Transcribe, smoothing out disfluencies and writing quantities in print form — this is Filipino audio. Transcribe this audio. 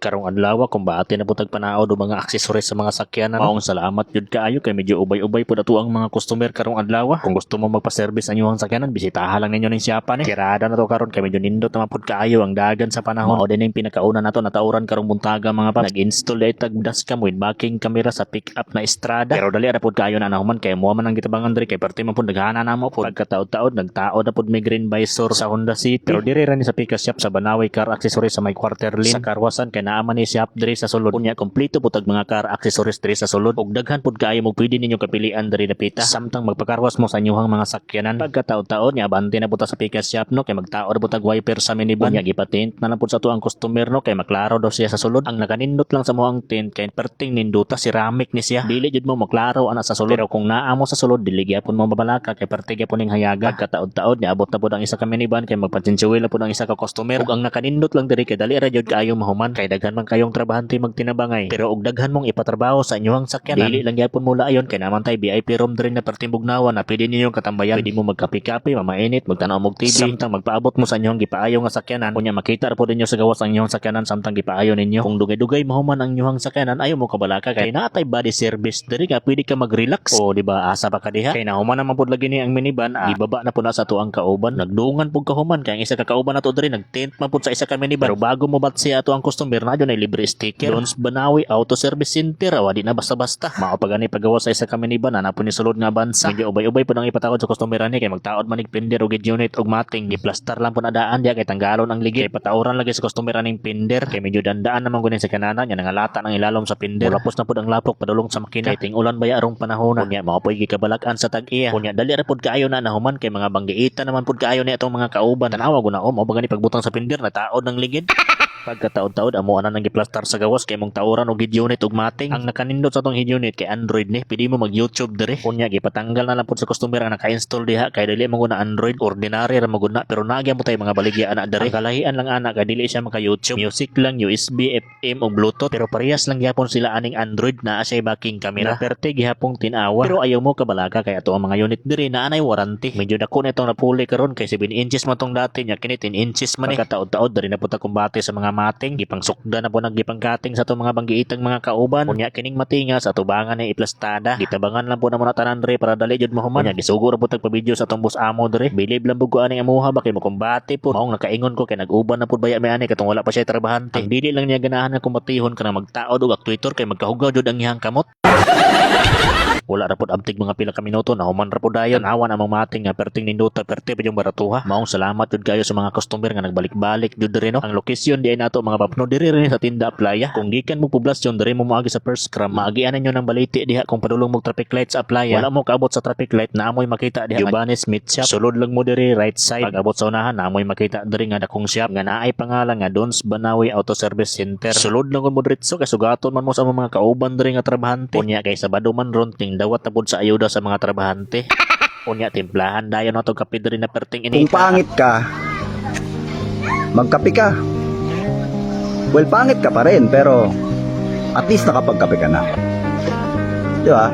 Karong adlaw kung baati na putag panaod o mga aksesoris sa mga sakyanan. Maong salamat jud kaayo kay medyo ubay-ubay pud ato ang mga customer karong adlaw. Kung gusto mo magpa-service ang inyong sakyanan, bisitahan lang ninyo ning siapa ni. Tirada na to karon kay medyo nindot naman pud kaayo ang dagan sa panahon. Mao din ang pinakauna nato natauran karong buntaga mga paps. Nag-install day tag dashcam with backing camera sa pick-up na estrada. Pero dali ra pud kaayo na nahuman kay mo man ang gitabangan diri kay parte man pud naghana na mo pud pagkataod-taod nagtaod na pud may green visor sa Honda City. Pero diri ra ni sa pick-up shop sa Banawe Car Accessories sa may quarter lane sa karwasan kay naa man ni shop diri sa sulod. Unya kompleto pud tag mga car accessories diri sa sulod ug daghan pud kaayo mo pwede ninyo kapilian diri na pita. Samtang magpakarwas mo sa inyong mga sakyanan pagkataod-taod nya abante na pud sa pick-up shop no kay magtaod pud tag wiper sa minivan. Unya gipatint na lang pud sa tuang customer no kay maklaro daw siya sa sulod. Ang nakanindot lang sa mo ang tint kay perting ninduta ceramic ni siya. Dili jud mo maklaro ana sa sulod. Pero kung naa mo sa sulod dili gyapon mo mabalaka kay perting gyapon ning hayaga. Pagkataod-taod nya abot na pud ang isa ka minivan kay magpatsinsuwil na pud ang isa ka customer. Ug ang nakanindot lang diri kay dali ra jud kaayo mahuman kay daghan man kayong trabahante magtinabangay. Pero og daghan mong ipatrabaho sa inyong sakyanan dili lang gyapon mo laayon kay naman tay VIP room diri na perting bugnawan na pwede ninyong katambayan. Pwede mo magkape-kape, mamainit, magtanaw og TV samtang magpaabot mo sa inyong gipaayo nga sakyanan. Unya makita ra pud ninyo sa gawas ang inyong sakyanan samtang gipaayo ninyo. Kung dugay-dugay mahuman ang inyong sakyanan ayo mo kabalaka kay naatay body service diri ka pwede ka mag-relax. O di ba asa pa ka diha? Kay nahuman naman pud lagi ni ang minivan ibaba na pud na sa tuang kauban. Nagdungan pud kahuman kay ang isa ka kauban nato diri nagtint man pud sa isa ka minivan. Pero bago mo bat siya ato ang customer na dyan ay libre sticker. Dons Banawe Auto Service Center awa di na basta-basta. Mao pa gani pagawa sa isa ka minivan na po ni sulod nga bansa. Medyo ubay-ubay pud ang ipatawad sa customer ani kay magtaod man ig pinder og unit og mating giplastar lang pud na daan diya kay tanggalon ang ligid. Kay patauran lagi sa customer aning pinder kay medyo dandaan naman gunin sa kanana nya nangalata ang ilalom sa pinder. Lapos na pud ang lapok padulong sa makina. Kay ting-ulan baya arong panahon. Unya mao poy gikabalak-an sa tag-iya. Unya dali ra pud kaayo na nahuman kay mga banggiita naman pud kaayo ni atong mga kauban. Tanawa guna mao ba gani pagbutang sa pinder na taod ng ligid. Pagkataod-taod amo ana nang giplastar sa gawas kay mong tauran og head unit ug mating. Ang nakanindot sa tong head unit kay Android ni pwede mo mag YouTube diri. Unya gipatanggal na lang pud sa customer ang naka-install diha kay dili mo guna Android ordinary ra maguna pero nagya mo tay mga baligya ana diri. Ang kalahian lang ana kay dili siya maka YouTube. Music lang USB, FM ug Bluetooth pero parehas lang gyapon sila aning Android na siya backing camera. Perte gihapong tinawa pero ayaw mo kabalaka kay ato ang mga unit diri na anay warranty. Medyo dako na itong napuli karon kay 7 inches man tong dati nya kini 10 inches man. Pagkataod-taod diri na pud ta kumbate sa mga mating gipangsukda na po nagipangkating sa to mga banggiitang mga kauban. Unya kining matinga sa tubangan ni iplastada gitabangan lang po na muna tanan diri para dali jud mahuman. Unya gisugo ra po tag pa-video sa tong bus amo diri bilib lang bugo ani amuha ba kay mo kumbati po. Maong nakaingon ko kay nag-uban na pud baya may ani katong wala pa siya trabahante. Ang dili lang niya ganahan nga kumbatihon kana magtaod og actuator kay magkahugaw jud ang iyang kamot. Wala ra pud abtig mga pila ka minuto na human ra pud dayon awan among mating nga perting ninduta perte pa yung baratuha. Maong salamat jud kayo sa mga customer nga nagbalik-balik jud diri no. Ang location di ay nato mga papno diri rin sa tinda playa. Kung gikan mo poblasyon diri mo moagi sa first scrum maagian ninyo ng baliti diha kung padulong mo traffic light sa playa. Wala mo kaabot sa traffic light na amoy makita diha Giovanni's Meat Shop. Sulod lang mo diri right side pag abot sa unahan na amoy makita diri nga dakong shop nga naay pangalan nga Dons Banawe Auto Service Center. Sulod lang mo diretso kay sugaton man mo sa mga kauban diri nga trabahante. Unya kay sabado man ron dawat na pud sa ayuda sa mga trabahante. Unya timplahan dayon atong kape diri na perting ini. Kung pangit ka, magkape ka. Well, pangit ka pa rin, pero at least nakapagkape ka na. Di ba?